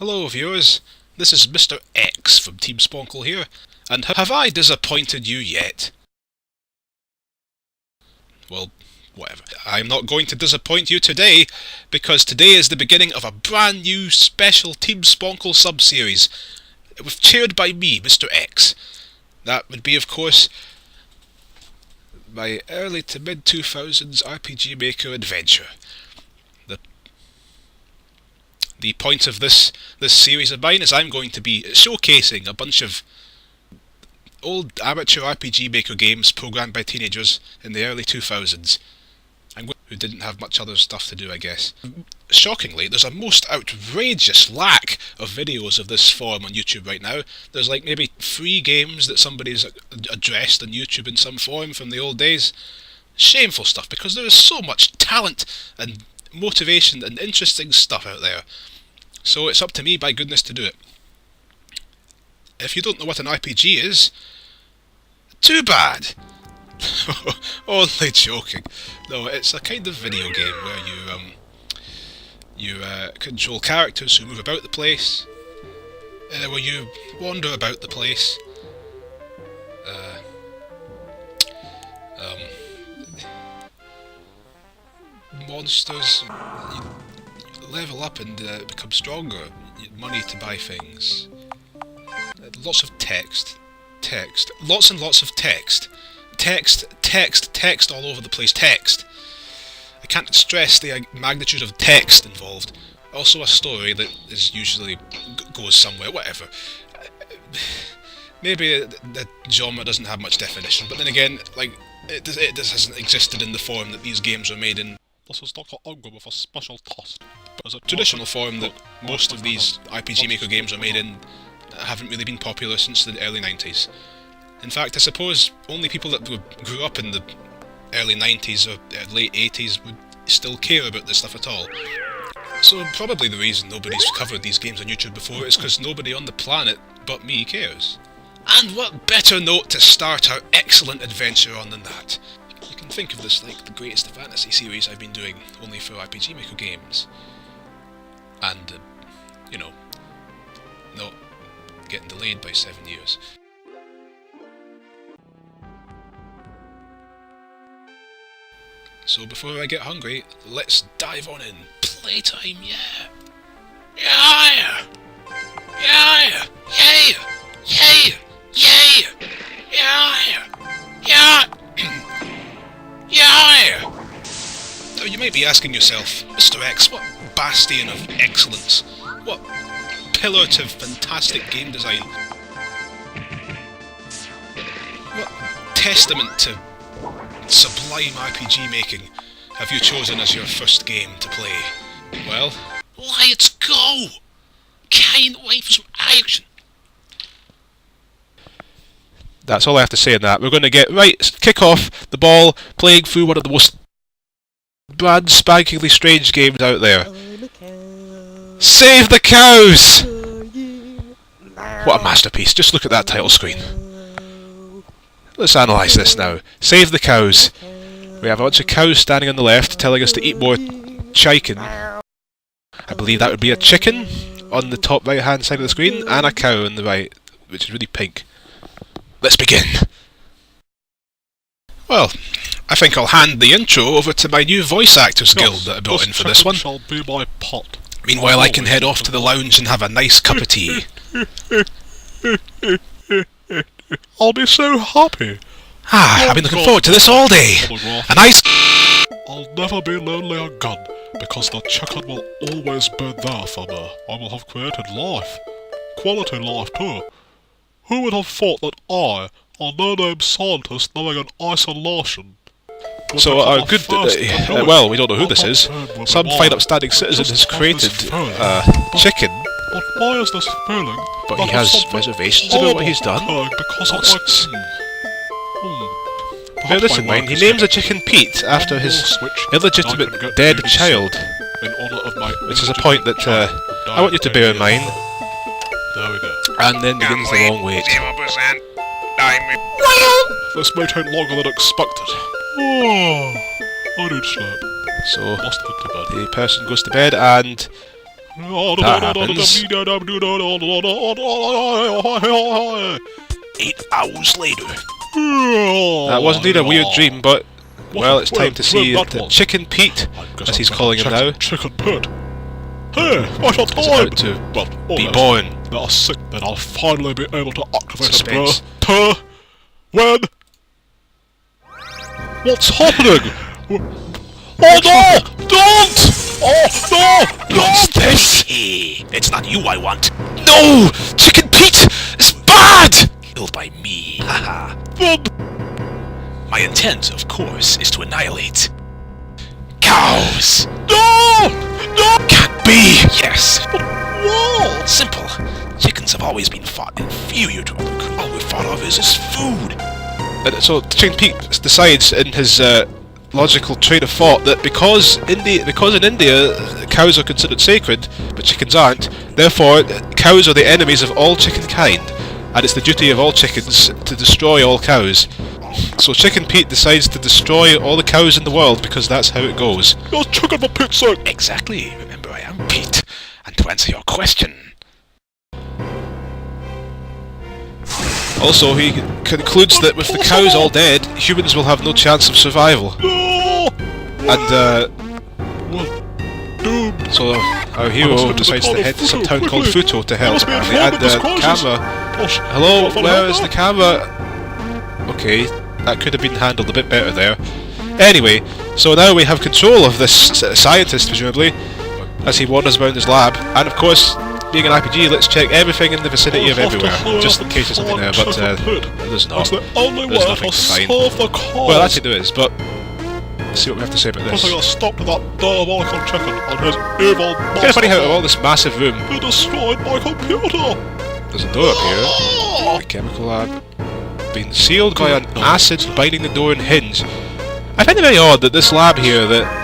Hello viewers, this is Mr. X from Team Sponkel here, and have I disappointed you yet? Well, whatever. I'm not going to disappoint you today, because today is the beginning of a brand new special Team Sponkel sub-series, chaired by me, Mr. X. That would be, of course, my early to mid-2000s RPGMaker adventure. The point of this series of mine is I'm going to be showcasing a bunch of old amateur RPG Maker games programmed by teenagers in the early 2000s, who didn't have much other stuff to do, I guess. Shockingly, there's a most outrageous lack of videos of this form on YouTube right now. There's like maybe 3 games that somebody's addressed on YouTube in some form from the old days. Shameful stuff, because there is so much talent and motivation and interesting stuff out there. So it's up to me, by goodness, to do it. If you don't know what an RPG is, too bad! Only joking. No, it's a kind of video game where you control characters who move about the place, where you wander about the place, monsters, you level up and become stronger, money to buy things, lots of text, lots and lots of text all over the place, text. I can't stress the magnitude of text involved. Also a story that is usually goes somewhere, whatever. Maybe the genre doesn't have much definition, but then again, like, it just hasn't existed in the form that these games were made in. This is Dr. Unger with a special toast. As a traditional form that most of these RPG Maker games are made in haven't really been popular since the early 90s. In fact, I suppose only people that grew up in the early 90s or late 80s would still care about this stuff at all. So probably the reason nobody's covered these games on YouTube before is because nobody on the planet but me cares. And what better note to start our excellent adventure on than that? You can think of this like the greatest fantasy series I've been doing, only for RPG Maker games. And, you know, not getting delayed by 7 years. So before I get hungry, let's dive on in. Playtime, yeah! Yeah! Yeah! Yeah! Yeah! Yeah! Yeah! Yeah! Yeah! Now you might be asking yourself, Mr. X, what bastion of excellence, what pillar to fantastic game design, what testament to sublime RPG making have you chosen as your first game to play? Well, let's go! Can't wait for some action! That's all I have to say on that. We're going to kick off the ball playing through one of the most brand spankingly strange games out there. Save the cows! What a masterpiece. Just look at that title screen. Let's analyse this now. Save the cows. We have a bunch of cows standing on the left telling us to eat more chicken. I believe that would be a chicken on the top right hand side of the screen and a cow on the right, which is really pink. Let's begin. Well, I think I'll hand the intro over to my new voice actors guild that I brought in for this one. Shall be my pot. Meanwhile, I can head off to the lounge and have a nice cup of tea. I'll be so happy. I've been looking forward to this all day. A nice... I'll never be lonely again, because the chicken will always be there for me. I will have created life. Quality life too. Who would have thought that I, a no-name scientist living in isolation... So our good... well, we don't know who this is. Some fine upstanding citizen has created chicken. But why is this feeling? But he has reservations about what he's done. Nonsense. Bear this in mind, he names a chicken Pete after his illegitimate dead child. Which is a point that I want you to bear in mind. There we go. And then begins the long wait. This may take longer than expected. Oh, I need sleep. So, the person goes to bed and... That happens. 8 hours later. That was indeed a weird dream, but, well, it's time to see the Chicken Pete, as he's calling him now, Chicken Pete. Hey, what a is time! about to Well, be born. Then I'll sick, then I'll finally be able to activate Suspense. it, bro. When? What's happening? Oh no! Don't! Oh no! What's this? It's not you I want. No! Chicken Pete is bad! Killed by me. Haha. My intent, of course, is to annihilate cows. No! No! Can't be! Yes. Whoa! Simple. Chickens have always been fought inferior to other creatures. All we're thought of is food. And so Chicken Pete decides in his logical train of thought that because in India cows are considered sacred, but chickens aren't, therefore cows are the enemies of all chicken kind, and it's the duty of all chickens to destroy all cows. So Chicken Pete decides to destroy all the cows in the world because that's how it goes. You're chicken for Pete's sake! Exactly. Remember, I am Pete. And to answer your question... Also, he concludes that with the cows all dead, humans will have no chance of survival. No! And Well, doomed. so our hero decides to head to some town called Futo to help. And the camera... Hello, where is the camera? Okay, that could have been handled a bit better there. Anyway, so now we have control of this scientist, presumably, as he wanders around his lab. And of course, being an RPG, let's check everything in the vicinity of everywhere, just in case there's something there, but there's not. That's the only way There's to nothing to find. solve the cause. Well, actually there is, but let's see what we have to say about Because I this. got stopped at that diabolical chicken and his evil It's kind of funny how out of all this massive room, he destroyed my computer! there's a door up here. The chemical lab. Being sealed by an acid binding the door and hinge. I find it very odd that this lab here, that...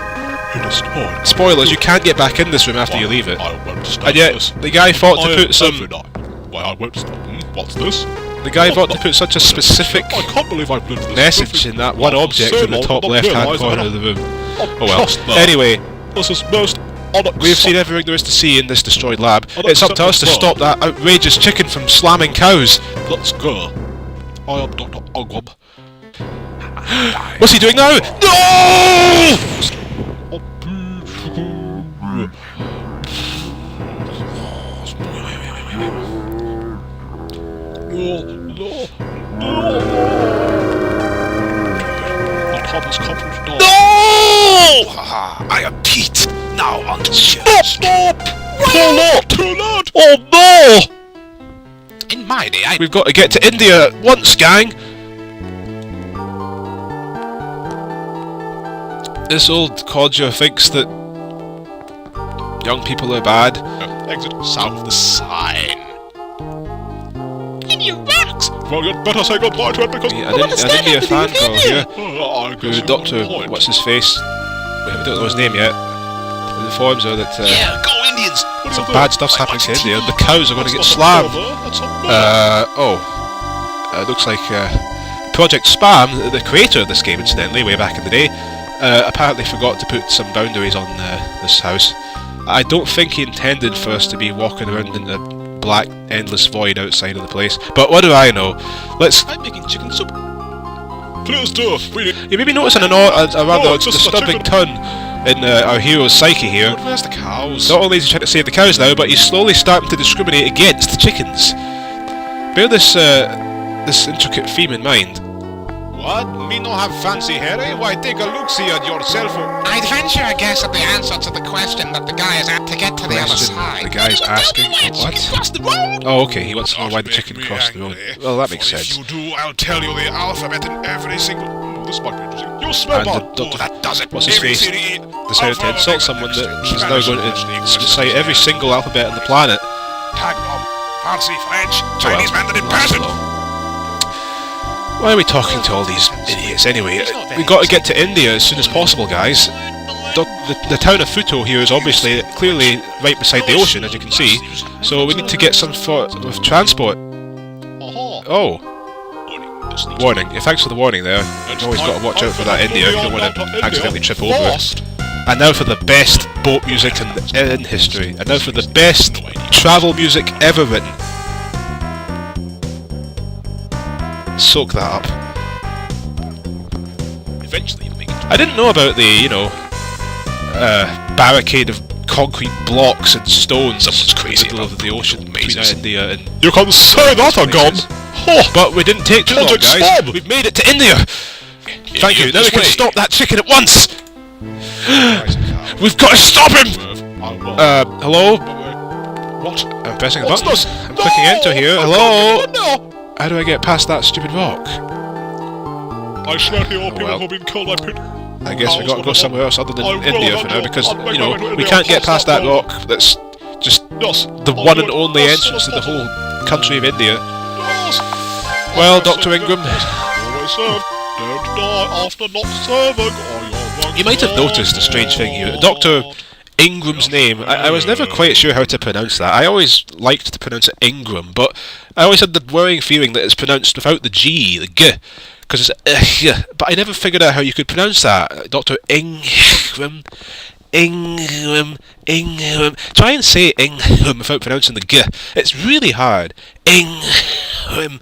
He destroyed. Spoilers, you can't get back in this room after you leave it. I won't stop And yet, this. the guy thought to I put some... every night. Why, I won't stop. What's this? The guy thought to put such a specific I can't believe I've lived this message in that one object in the top left-hand corner of the room. Oh well. Anyway, This is most unacceptable. we've seen everything there is to see in this destroyed lab. It's up to us to stop that outrageous chicken from slamming cows. Let's go. I am Dr. Ogwab. What's he doing now? No! The top has come from the door. No! Haha, I am Pete. Now on to the show. Stop! Too late! Too late! Oh no! In my day, We've got to get to India at once, gang. This old codger thinks that young people are bad. Exit south of the sign. In your rocks! Well, you'd better say goodbye to it because... An India fan girl here, I guess who you Doctor, have a point. what's his face? We don't know his name yet. It informs her that Yeah, go Indians! some bad stuff's happening to India. The cows are going to get slammed. Looks like Project Spam, the creator of this game, incidentally, way back in the day, apparently forgot to put some boundaries on this house. I don't think he intended for us to be walking around in the black, endless void outside of the place. But what do I know? I'm making chicken soup. Please do. You may be noticing a rather it's just a disturbing chicken. turn in our hero's psyche here. Where's the cows? Not only is he trying to save the cows now, but he's slowly starting to discriminate against the chickens. Bear this intricate theme in mind. What? Me no have fancy hair, eh? Why, take a look-see at yourself. I'd venture a guess at the answer to the question that the guy is at to get to the other Question side. the guy's asking. What? Cross the road! Oh, okay. He wants to know why the Make chicken me crossed the road. angry. Well, that makes For sense. If you do, I'll tell you the alphabet in every single... This might be interesting. You smell And bad. Doctor, That does it. what's his face? ABCDE, decided to Alpha, insult Omega, someone that X, is now going to recite every single alphabet on the planet. Tagalog, Farsi, French, Well, Chinese, Mandarin, that's Persian. slow. Why are we talking to all these idiots anyway? We've got to get to India as soon as possible, guys. The town of Futo here is obviously clearly right beside the ocean, as you can see. So we need to get some sort of transport. Oh, warning. Yeah, thanks for the warning there. You've always got to watch out for that India. You don't want to accidentally trip over it. And now for the best boat music in history. And now for the best travel music ever written. Soak that up. Eventually you'll make it. I didn't know about the, you know, barricade of concrete blocks and stones in the middle of the ocean between India and... You can say that again! Oh, but we didn't take too long, Project guys. Storm. We've made it to India! Thank you, now we can stop that chicken at once! We've got to stop him! Hello? What? I'm pressing a What's button. this? I'm clicking enter here. Hello? No! How do I get past that stupid rock? I swear to you, people well. who've been killed by pit. I guess we've got to go somewhere else other than I will India for avenge now you. because, I'll make you my know, way to we India. can't get I'll past that stop rock that's just Yes. the I'll one do and it only as entrance to soon the as whole possible. country of India. Yes. Well, Always Dr. Ingram, Always serve. Don't die after not serving. you might have noticed a strange thing here. Dr. Ingram's name, I was never quite sure how to pronounce that. I always liked to pronounce it Ingram, but I always had the worrying feeling that it's pronounced without the G, the G, because it's but I never figured out how you could pronounce that. Dr. Ingram, Ingram. Try and say Ingram without pronouncing the G. It's really hard. Ingram.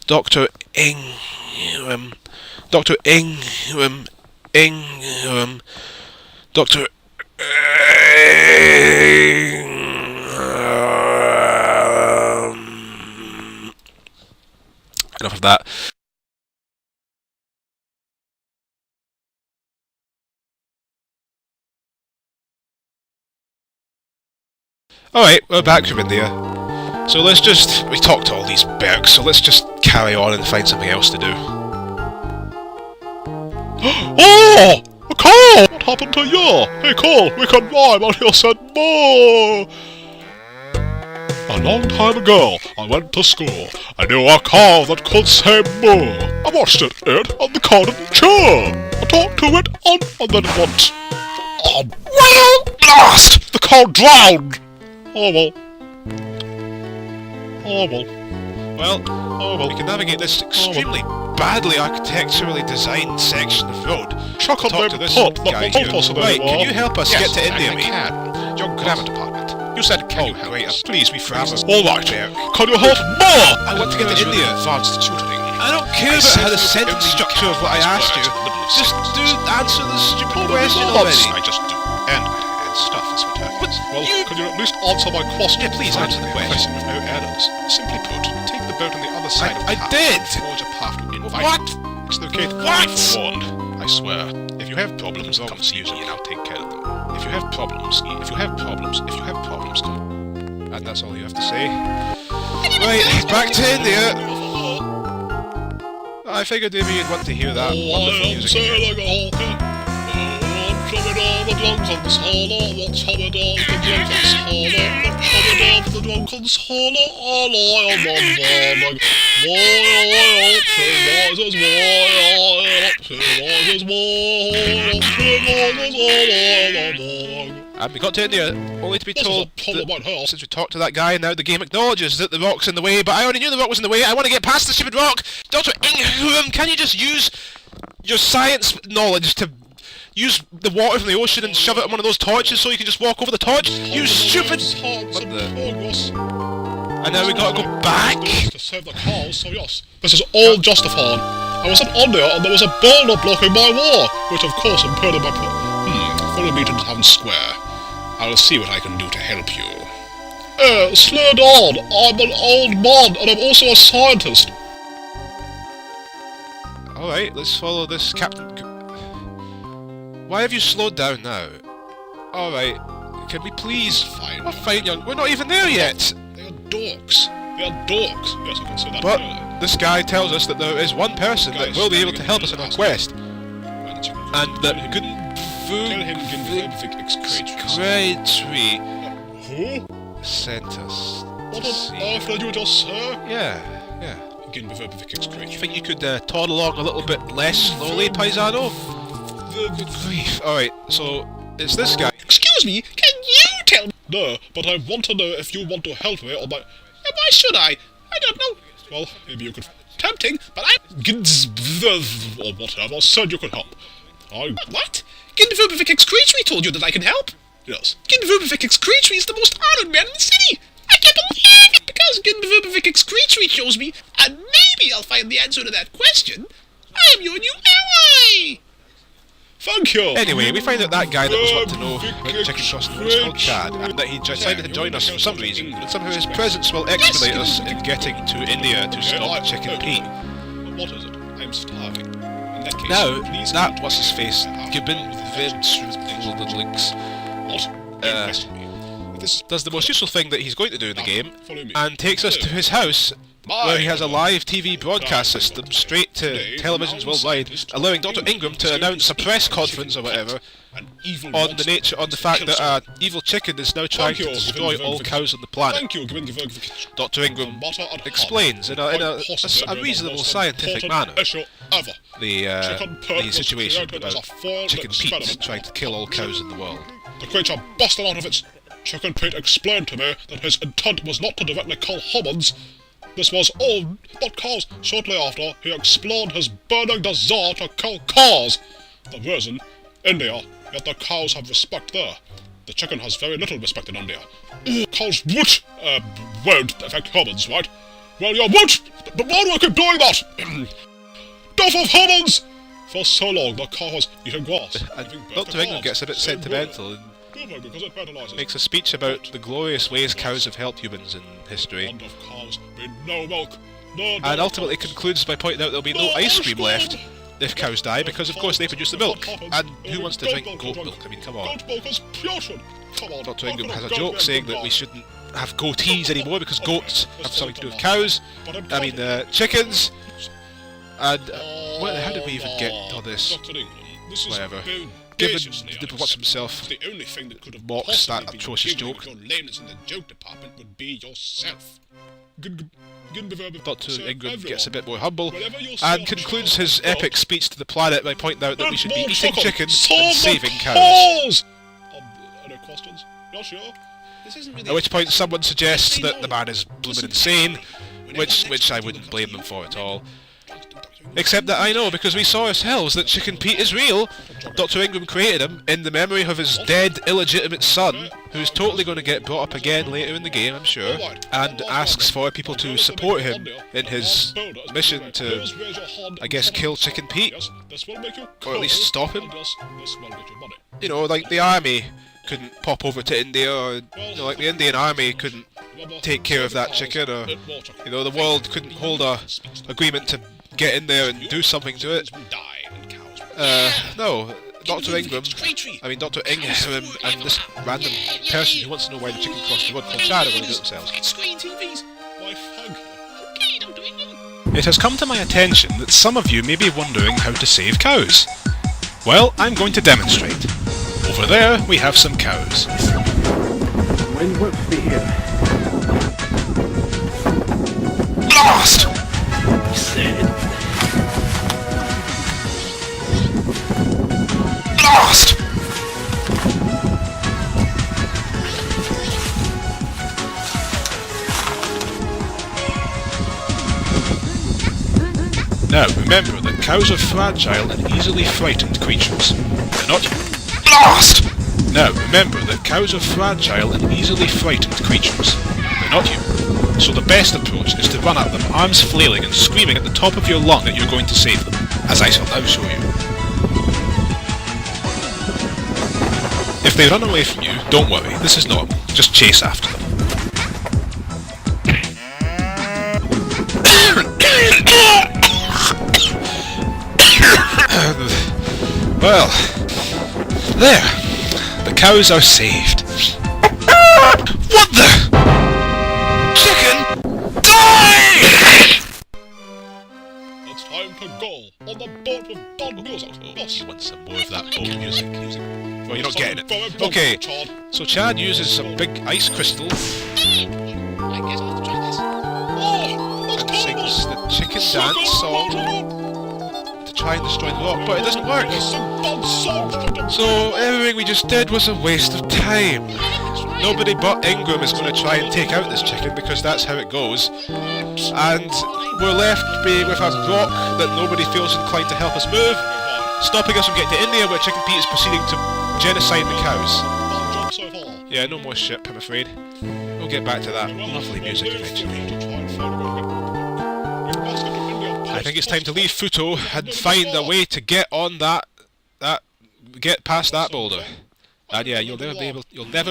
Dr. Ingram. Dr. Ingram. Dr. Enough of that. Alright, we're back from India. So we talked to all these bergs, so let's just carry on and find something else to do. Oh! Carl! What happened to you? Hey Carl, we can rhyme and you said more! A long time ago, I went to school. I knew a cow that could say moo. I watched it eat and the cow didn't chew. I talked to it on and then it went. Oh, well, blast! The cow drowned! Oh well. Oh well. Well, we can navigate this extremely badly architecturally designed section of road. Chuck on Talk them to this pot that guy will help here. us Right, can you help us Yes, get to India, I mate? can. Your grammar department. You said, can you help us? Please, we phrase this. Alright, can you help more? I want to get to India. Advanced tutoring. I don't care about how the sentence structure of what I asked you. Just answer the stupid question already. I just do. And stuff is what happens. Well, can you at least answer my question? Yeah, please answer the question. With no errors. Simply put, take the boat on the other side of the I path. did! Forge a path to invite. What? It's okay. What? Forewarned. I swear. If you have problems, come see me and I'll take care of them. If you have problems, come. And that's all you have to say. Right, back to India. I figured maybe you'd want to hear that wonderful music again. And we got to India, only to be told that since we talked to that guy, now the game acknowledges that the rock's in the way, but I already knew the rock was in the way. I want to get past the stupid rock! Dr. Ingram, can you just use your science knowledge to use the water from the ocean and shove it on one of those torches so you can just walk over the torch? You stupid... What the... And now we gotta go back? To save the cows, so yes, this is all justified. I was in India and there was a boulder blocking my war, which of course impeded my Follow me to the town square. I'll see what I can do to help you. Slow down. I'm an old man and I'm also a scientist. Alright, let's follow this Captain... Why have you slowed down now? Alright, can we please... Fine. We're fine, young. We're not even there yet! They are dorks. They are dogs. Yes, I can say that. But clearly. this guy tells us that there is one person that Guys, will be able to help us on our quest. Why don't you And that tell him Secretary Who? sent us What to on see... earth did you just say? Yeah. Do you think you could toddle along a little bit less slowly, Paisano? Good grief. Alright, so it's this guy. Excuse me, can you tell me? No, but I want to know if you want to help me or my... Why should I? I don't know. Well, maybe you could tell attempting, but I'm... Or whatever said you could help. What? Ginvubivik Excreatory told you that I can help? Yes. Ginvubivik Excreatory is the most honoured man in the city! I can't believe it! Because Ginvubivik Excreatory chose me, and maybe I'll find the answer to that question. I am your new ally! Thank you! Anyway, we find out that guy that was wanting to know about the chicken crossing the road is called Chad, and that he decided to join us for some reason, and somehow his presence will expedite us in getting to India to stop Chicken Pete. What is it? I'm starving. In that case, Now, please that what's his face, Gibbon Golden Links, What? Don't question me. This does the most useful thing that he's going to do in the game, follow me. and takes us to his house, where he has a live TV broadcast system straight to televisions worldwide, allowing Dr. Ingram to announce a press conference or whatever An evil on monster the fact that an evil chicken is now trying to destroy all cows on the planet. Thank you, Dr. Ingram explains in a reasonable scientific manner the situation about Chicken Pete trying to kill all cows in the world. The creature busted out of its... Chicken Pete explained to me that his intent was not to directly kill humans. This was all but cows. Shortly after, he explained his burning desire to kill cows. The reason, India, yet the cows have respect there. The chicken has very little respect in India. Cows won't affect humans, right? Well, you won't, but why do I keep doing that? Death of humans! For so long, the cow has eaten grass. And Dr. Ingram gets a bit sentimental and Because it fertilizes. makes a speech about the glorious ways cows have helped humans in history, Land of cows, be no milk, no and ultimately concludes by pointing out there'll be no ice cream left if cows die, because of course they produce the milk, and who wants to drink goat milk? I mean, come on. Goat milk is putrid. Come on. Dr. Ingram has a joke saying that we shouldn't have goatees anymore because goats have something to do with cows, chickens, and how did we even get to this? Dr. Ingram, this is Whatever. Given Given Watts himself the only thing that could have mocks possibly that been atrocious giving joke. Your lameness in the joke department would be yourself. Dr. Ingram gets a bit more humble Whenever you see and a concludes child his goat, epic speech to the planet by pointing out that we should be more eating chicken Solve and the saving cows. cause! Any questions? Yeah, sure. This isn't really... At which point someone suggests that the man is blooming insane, which I wouldn't blame them for at all. Except that I know, because we saw ourselves, that Chicken Pete is real. Dr. Ingram created him in the memory of his dead, illegitimate son, who's totally going to get brought up again later in the game, I'm sure, and asks for people to support him in his mission to, I guess, kill Chicken Pete, Yes, this will make you or at least stop him. and yes, this will get you money. You know, like the army couldn't pop over to India, or, you know, like the Indian army couldn't take care of that chicken, or, you know, the world couldn't hold a agreement to get in there and do something to it. No, Dr. Ingram, Dr. Ingram and this random person who wants to know why the chicken crossed the road called Chad are going to do it themselves. Screen TVs. Why, thank you. Okay, Dr. Ingram. It has come to my attention that some of you may be wondering how to save cows. Well, I'm going to demonstrate. Over there, we have some cows. Blast! Blast! Now, remember that cows are fragile and easily frightened creatures. They're not... Blast! Now, remember that cows are fragile and easily frightened creatures. They're not you. So the best approach is to run at them, arms flailing and screaming at the top of your lung that you're going to save them, as I shall now show you. If they run away from you, don't worry, this is normal. Just chase after them. Well, there. The cows are saved. What the? Chicken? Die! It's time to go on the boat with Don Music. Yes. You want some more of that boat music? Well, you're not getting it. Very good, Okay, Chad. so Chad uses some big ice crystal I guess I'll have to try this. Oh, and that's sings terrible. the chicken dance song to try and destroy the rock, but it doesn't work. There's some bad songs from the... So everything we just did was a waste of time. Nobody but Ingram is going to try and take out this chicken because that's how it goes. And we're left with a rock that nobody feels inclined to help us move, stopping us from getting to India, where Chicken Pete is proceeding to genocide the cows. Yeah, no more ship, I'm afraid. We'll get back to that lovely music eventually. I think it's time to leave Futo and find a way to get on get past that boulder. And yeah, you'll never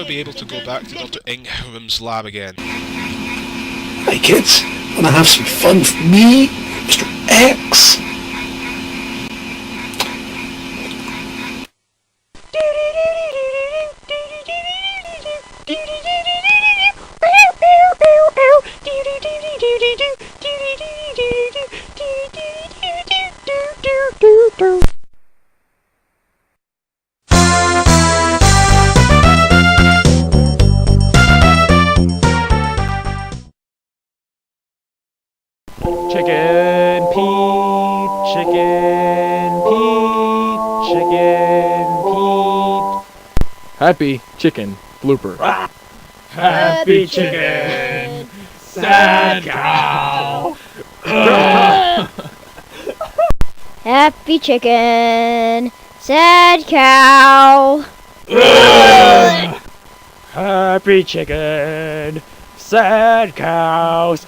be able to go back to Dr. Ingram's lab again. Hey kids, wanna have some fun with me, Mr. X? Chicken Pete, Chicken Pete, Chicken Pete. Happy Chicken blooper. Happy Chicken, sad cow. Happy chicken, sad cow. Happy chicken, sad cows.